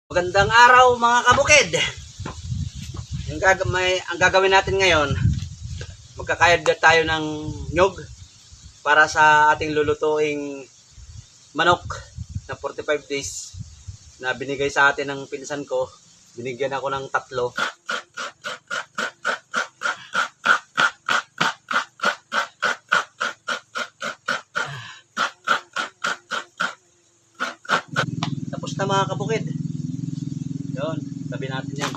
Magandang araw mga kabukid. Ang gagawin natin ngayon, magkakayod tayo ng nyog para sa ating lulutuing manok na 45 days na binigay sa atin ng pinsan ko. Binigyan ako ng 3. Tapos na mga kabukid. Yun, tabi natin yan.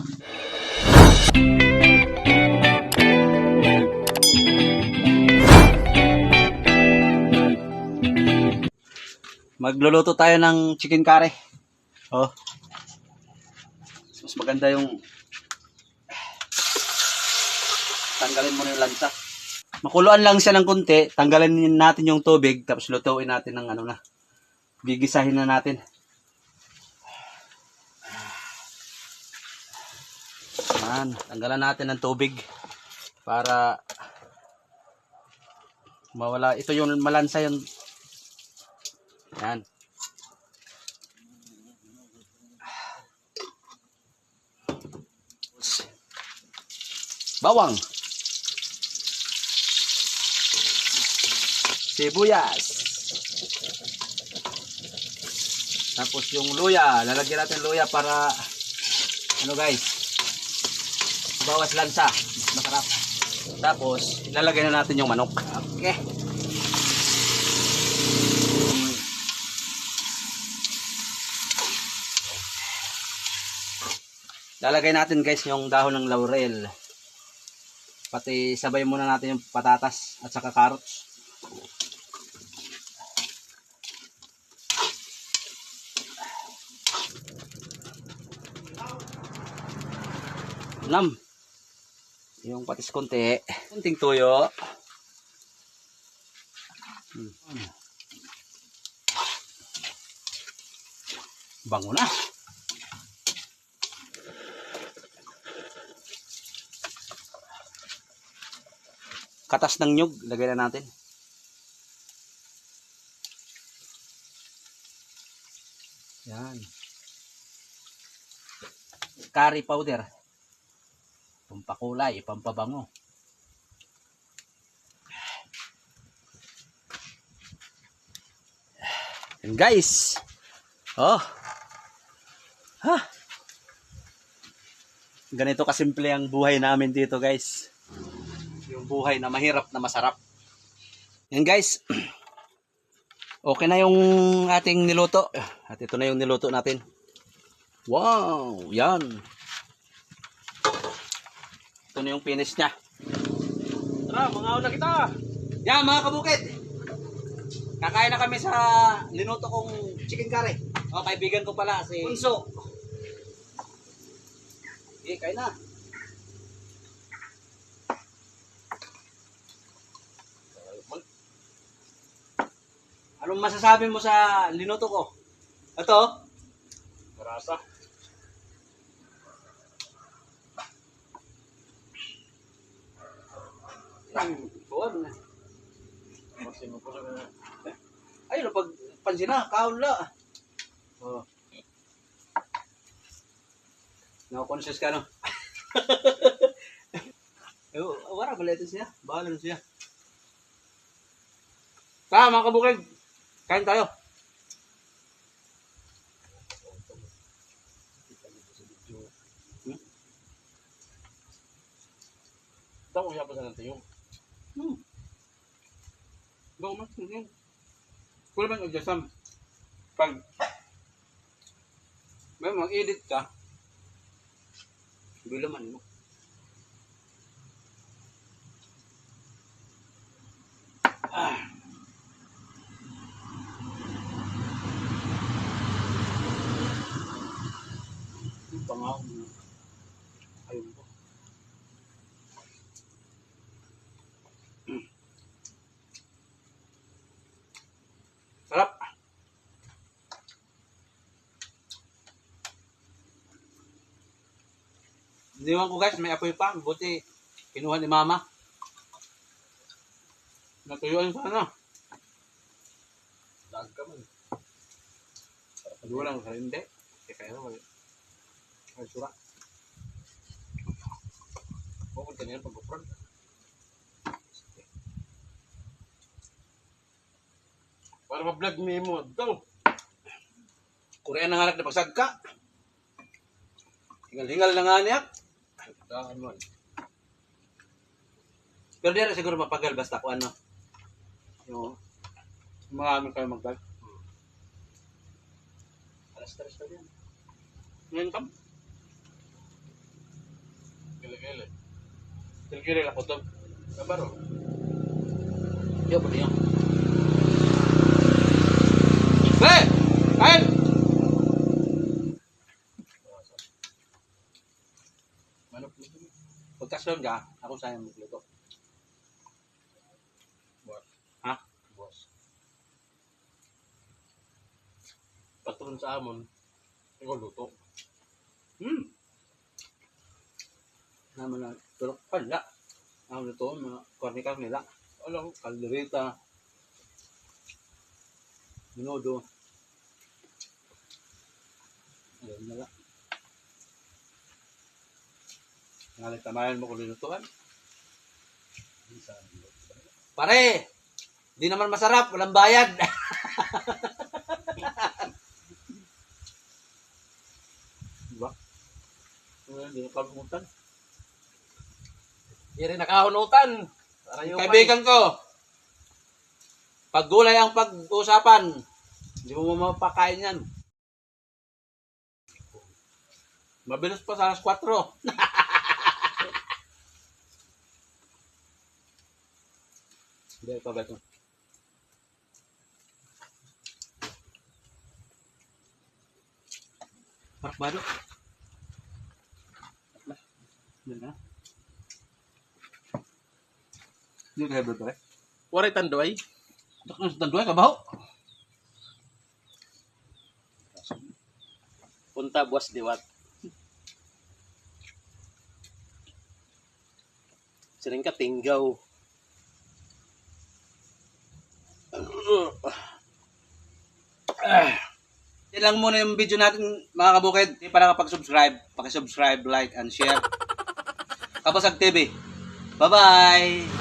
Magluluto tayo ng chicken curry. Oh. Mas maganda yung tanggalin mo na yung lansa. Makuluan lang siya ng konti, tanggalin natin yung tubig, tapos lutuin natin ng ano na. Gigisahin na natin. Yan, tanggalan natin ng tubig para mawala. Ito yung malansa yung. Yan. Bawang. Sibuyas. Tapos yung luya, lalagyan natin luya para ano guys, bawas lansa, masarap. Tapos ilalagay na natin yung manok. Okay. Lalagay natin guys yung dahon ng laurel. Pati sabay muna natin yung patatas at saka carrots. Yung patis konti. Kunting tuyo. Bango na. Katas ng nyug, lagay na natin. Yan. Curry powder. Pampakulay, pampabango. And guys. Oh. Ha. Ganito kasimple ang buhay namin dito, guys. Yung buhay na mahirap na masarap. Yan guys. Okay na yung ating niluto. At ito na yung niluto natin. Wow, yan. Ito na yung finish niya. Tara, mga una kita. Yan mga kabukid. Kakain na kami sa linuto kong chicken curry. O, kaibigan ko pala si Unso. Okay, kain na. Anong masasabi mo sa linuto ko? Ito? Marasa. Buwan na. Ayun, pag pansin na, kaon la. Oh. Nako-conscious ka, no? Wala pala ito siya. Bahala na siya. Tara, mga kabukid. Kain tayo. Tahu siapa sa nanti yung? Bawa mas yun. Kung naman adjustam, pag may mag-edit ka, Bilaman mo. yung pangako mo. Ayun po. Sarap. Iniwan ko guys, may apoy pa. Buti kinuha ni mama. Natuyuan sana. Lag ka man. Wala lang sa hindi. Kaya wala. Ay, sura. Bukod ka niyan pag-upran. Para ma-vlog mo ito. Korean na nga na pagsagka. Hingal-hingal na nga niya. Daan man. Pero di rin siguro mapagal basta kung ano. Yung Marami kayo mag-vlog. alas 3 pa yan. Ngayon kam? Gila-gila. Gila-gila lang ko ito. Kabaro. Yo, pwede yun. Hey! Kain! Manok mo. Pagkaslon ka, ako sayang magluto. Buwas. Ha? Buwas. Patron sa amon. Ikaw luto. Naman na, pero pala. Ako luto, mga kornikang nila. Alam, Kaldereta. Minudo. Ayun na lang. Ngalit tamayan mo kung linutuan. Pare! Di naman masarap, walang bayad. diba? Hindi na kalimutan. Hindi rin nakahunutan. Para yung Kaibigan ko, pag gulay ang pag-usapan, hindi mo mapakain yan. Mabilis pa sa alas 4. Hindi pa ba ito? Parang bado. Yan na. Hindi ka hebro pare. Waray tandoy. Takot sa tanduay, kabaho. Punta buwas diwat. Siring ka tinggaw. Yan lang muna yung video natin mga kabukid. Hindi pa nakapag-subscribe, pakisubscribe, like, and share. Kapasag TV. Bye-bye!